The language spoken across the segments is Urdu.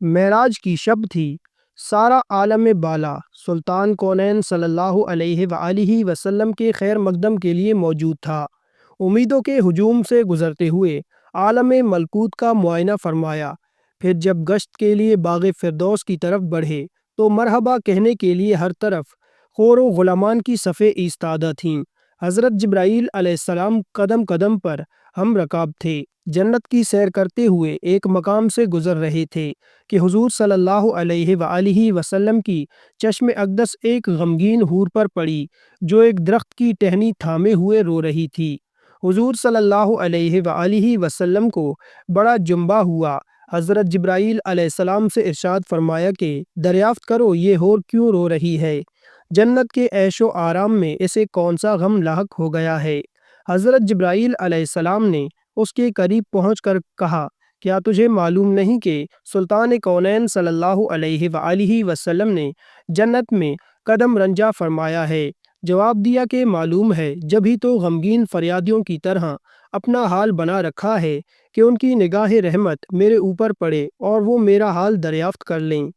معراج کی شب تھی۔ سارا عالم بالا سلطان کونین صلی اللہ علیہ وآلہ وسلم کے خیر مقدم کے لیے موجود تھا۔ امیدوں کے ہجوم سے گزرتے ہوئے عالم ملکوت کا معائنہ فرمایا، پھر جب گشت کے لیے باغ فردوس کی طرف بڑھے تو مرحبا کہنے کے لیے ہر طرف خور و غلامان کی صفیں ایستادہ تھیں۔ حضرت جبرائیل علیہ السلام قدم قدم پر ہم رکاب تھے، جنت کی سیر کرتے ہوئے ایک مقام سے گزر رہے تھے کہ حضور صلی اللہ علیہ وآلہ وسلم کی چشم اقدس ایک غمگین حور پر پڑی جو ایک درخت کی ٹہنی تھامے ہوئے رو رہی تھی۔ حضور صلی اللہ علیہ وآلہ وسلم کو بڑا جنبہ ہوا۔ حضرت جبرائیل علیہ السلام سے ارشاد فرمایا کہ دریافت کرو یہ حور کیوں رو رہی ہے، جنت کے عیش و آرام میں اسے کون سا غم لاحق ہو گیا ہے۔ حضرت جبرائیل علیہ السلام نے اس کے قریب پہنچ کر کہا، کیا تجھے معلوم نہیں کہ سلطان کونین صلی اللہ علیہ وآلہ وسلم نے جنت میں قدم رنجہ فرمایا ہے؟ جواب دیا کہ معلوم ہے، جبھی تو غمگین فریادیوں کی طرح اپنا حال بنا رکھا ہے کہ ان کی نگاہ رحمت میرے اوپر پڑے اور وہ میرا حال دریافت کر لیں۔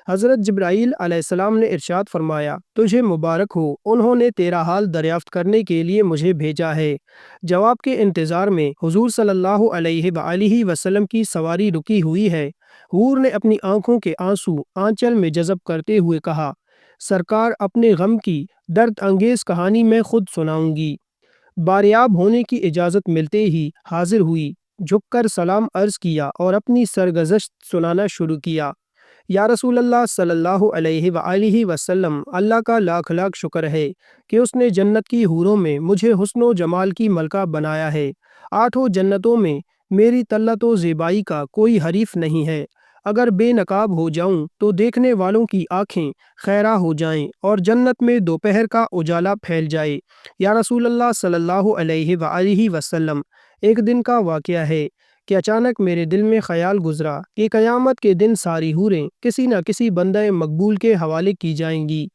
حضرت جبرائیل علیہ السلام نے ارشاد فرمایا، تجھے مبارک ہو، انہوں نے تیرا حال دریافت کرنے کے لیے مجھے بھیجا ہے۔ جواب کے انتظار میں حضور صلی اللہ علیہ وآلہ وسلم کی سواری رکی ہوئی ہے۔ حور نے اپنی آنکھوں کے آنسو آنچل میں جذب کرتے ہوئے کہا، سرکار اپنے غم کی درد انگیز کہانی میں خود سناؤں گی۔ باریاب ہونے کی اجازت ملتے ہی حاضر ہوئی، جھک کر سلام عرض کیا اور اپنی سرگزشت سنانا شروع کیا۔ یا رسول اللہ صلی اللہ علیہ وآلہ وسلم، اللہ کا لاکھ لاکھ شکر ہے کہ اس نے جنت کی حوروں میں مجھے حسن و جمال کی ملکہ بنایا ہے۔ آٹھوں جنتوں میں میری طلت و زیبائی کا کوئی حریف نہیں ہے۔ اگر بے نقاب ہو جاؤں تو دیکھنے والوں کی آنکھیں خیرہ ہو جائیں اور جنت میں دوپہر کا اجالا پھیل جائے۔ یا رسول اللہ صلی اللہ علیہ وآلہ وسلم، ایک دن کا واقعہ ہے کہ اچانک میرے دل میں خیال گزرا کہ قیامت کے دن ساری حوریں کسی نہ کسی بندہ مقبول کے حوالے کی جائیں گی۔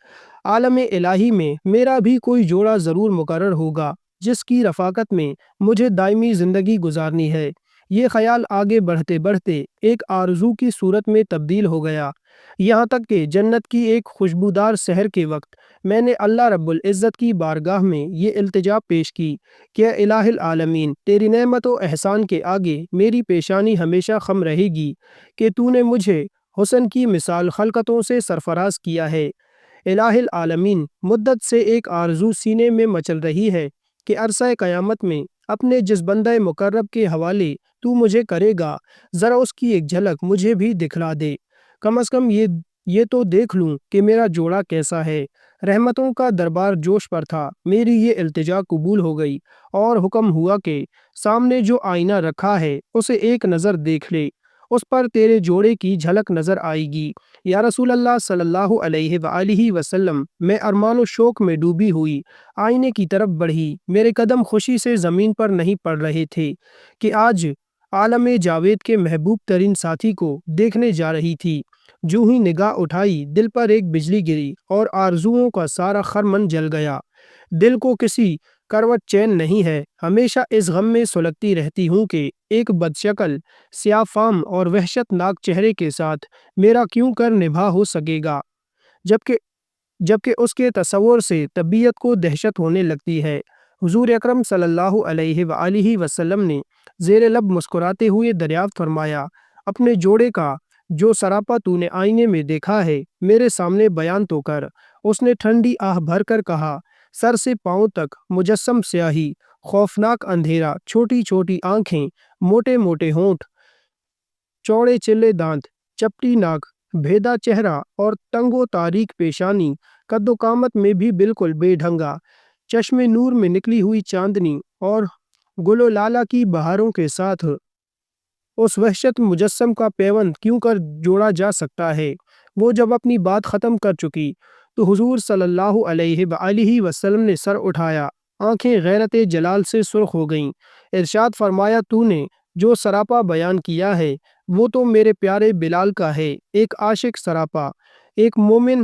عالم الہی میں میرا بھی کوئی جوڑا ضرور مقرر ہوگا جس کی رفاقت میں مجھے دائمی زندگی گزارنی ہے۔ یہ خیال آگے بڑھتے بڑھتے ایک آرزو کی صورت میں تبدیل ہو گیا، یہاں تک کہ جنت کی ایک خوشبودار سحر کے وقت میں نے اللہ رب العزت کی بارگاہ میں یہ التجا پیش کی کہ اے الہ العالمین، تیری نعمت و احسان کے آگے میری پیشانی ہمیشہ خم رہے گی کہ تو نے مجھے حسن کی مثال خلقتوں سے سرفراز کیا ہے۔ الہ العالمین، مدت سے ایک آرزو سینے میں مچل رہی ہے کہ عرصہ قیامت میں اپنے جس بندہ مقرب کے حوالے تو مجھے کرے گا، ذرا اس کی ایک جھلک مجھے بھی دکھلا دے، کم از کم یہ تو دیکھ لوں کہ میرا جوڑا کیسا ہے۔ رحمتوں کا دربار جوش پر تھا، میری یہ التجا قبول ہو گئی اور حکم ہوا کہ سامنے جو آئینہ رکھا ہے اسے ایک نظر دیکھ لے، اس پر تیرے جوڑے کی جھلک نظر آئے گی۔ یا رسول اللہ صلی اللہ علیہ وآلہ وسلم، میں ارمان و شوق میں ڈوبی ہوئی آئینے کی طرف بڑھی، میرے قدم خوشی سے زمین پر نہیں پڑ رہے تھے کہ آج عالم جاوید کے محبوب ترین ساتھی کو دیکھنے جا رہی تھی۔ جو ہی نگاہ اٹھائی، دل پر ایک بجلی گری اور آرزوؤں کا سارا خرمن جل گیا۔ دل کو کسی کروٹ چین نہیں ہے، ہمیشہ اس غم میں سلگتی رہتی ہوں کہ ایک بدشکل، سیاہ فام اور وحشت ناک چہرے کے ساتھ میرا کیوں کر نبھا ہو سکے گا، جبکہ اس کے تصور سے طبیعت کو دہشت ہونے لگتی ہے۔ حضور اکرم صلی اللہ علیہ وآلہ وسلم نے زیر لب مسکراتے ہوئے دریافت فرمایا، اپنے جوڑے کا جو سراپا تو نے آئینے میں دیکھا ہے میرے سامنے بیان تو کر۔ اس نے ٹھنڈی آہ بھر کر کہا، سر سے پاؤں تک مجسم سیاہی، خوفناک اندھیرا، چھوٹی چھوٹی آنکھیں، موٹے موٹے ہونٹ، چوڑے چلے دانت، چپٹی ناک، بھیدا چہرہ اور تنگ و تاریک پیشانی، قد و قامت میں بھی بالکل بے ڈھنگا، چشم نور میں نکلی ہوئی چاندنی اور گل و لالہ کی بہاروں کے ساتھ اس وحشت مجسم کا پیوند کیوں کر جوڑا جا سکتا ہے۔ وہ جب اپنی بات ختم کر چکی تو حضور صلی اللہ علیہ وآلہ وسلم نے سر اٹھایا، آنکھیں غیرت جلال سے سرخ ہو گئیں۔ ارشاد فرمایا، تو نے جو سراپا بیان کیا ہے وہ تو میرے پیارے بلال کا ہے، ایک عاشق سراپا، ایک مومن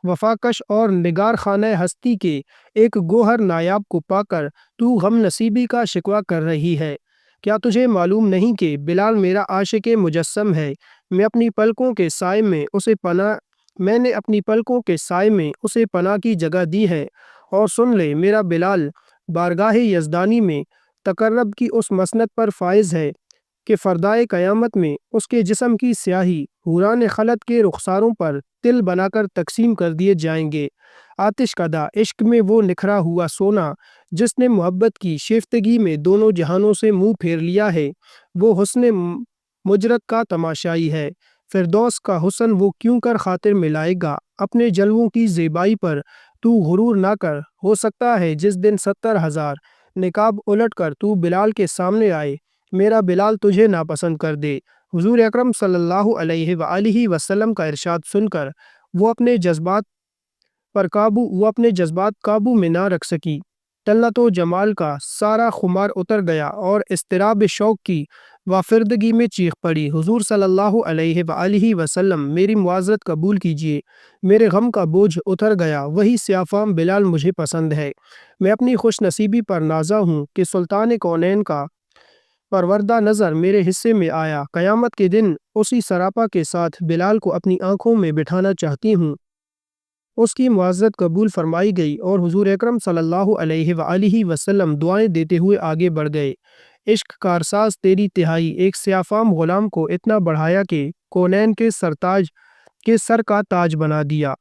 وفاکش اور نگار خانہ ہستی کے ایک گوہر نایاب کو پا کر تو غم نصیبی کا شکوہ کر رہی ہے۔ کیا تجھے معلوم نہیں کہ بلال میرا عاشق مجسم ہے؟ میں اپنی پلکوں کے سائے میں اسے پناہ کی جگہ دی ہے۔ اور سن لے، میرا بلال بارگاہ یزدانی میں تقرب کی اس مسند پر فائز ہے کہ فردائے قیامت میں اس کے جسم کی سیاہی حوران خلد کے رخساروں پر تل بنا کر تقسیم کر دیے جائیں گے۔ آتش کدہ عشق میں وہ نکھرا ہوا سونا جس نے محبت کی شیفتگی میں دونوں جہانوں سے منہ پھیر لیا ہے، وہ حسن مجرد کا تماشائی ہے۔ فردوس کا حسن وہ کیوں کر خاطر ملائے گا؟ اپنے جلووں کی زیبائی پر تو غرور نہ کر، ہو سکتا ہے جس دن 70,000 نقاب الٹ کر تو بلال کے سامنے آئے، میرا بلال تجھے ناپسند کر دے۔ حضور اکرم صلی اللہ علیہ وآلہ وسلم کا ارشاد سن کر وہ اپنے جذبات قابو میں نہ رکھ سکی۔ طلعت و جمال کا سارا خمار اتر گیا اور اضطراب شوق کی وافردگی میں چیخ پڑی، حضور صلی اللہ علیہ وآلہ وسلم میری معذرت قبول کیجیے، میرے غم کا بوجھ اتر گیا، وہی سیاہ فام بلال مجھے پسند ہے۔ میں اپنی خوش نصیبی پر نازا ہوں کہ سلطان کونین کا پروردہ نظر میرے حصے میں آیا۔ قیامت کے دن اسی سراپا کے ساتھ بلال کو اپنی آنکھوں میں بٹھانا چاہتی ہوں۔ اس کی معذرت قبول فرمائی گئی اور حضور اکرم صلی اللہ علیہ وآلہ وسلم دعائیں دیتے ہوئے آگے بڑھ گئے۔ عشق کارساز تیری تہائی ایک سیاہ فام غلام کو اتنا بڑھایا کہ کونین کے سر کا تاج بنا دیا۔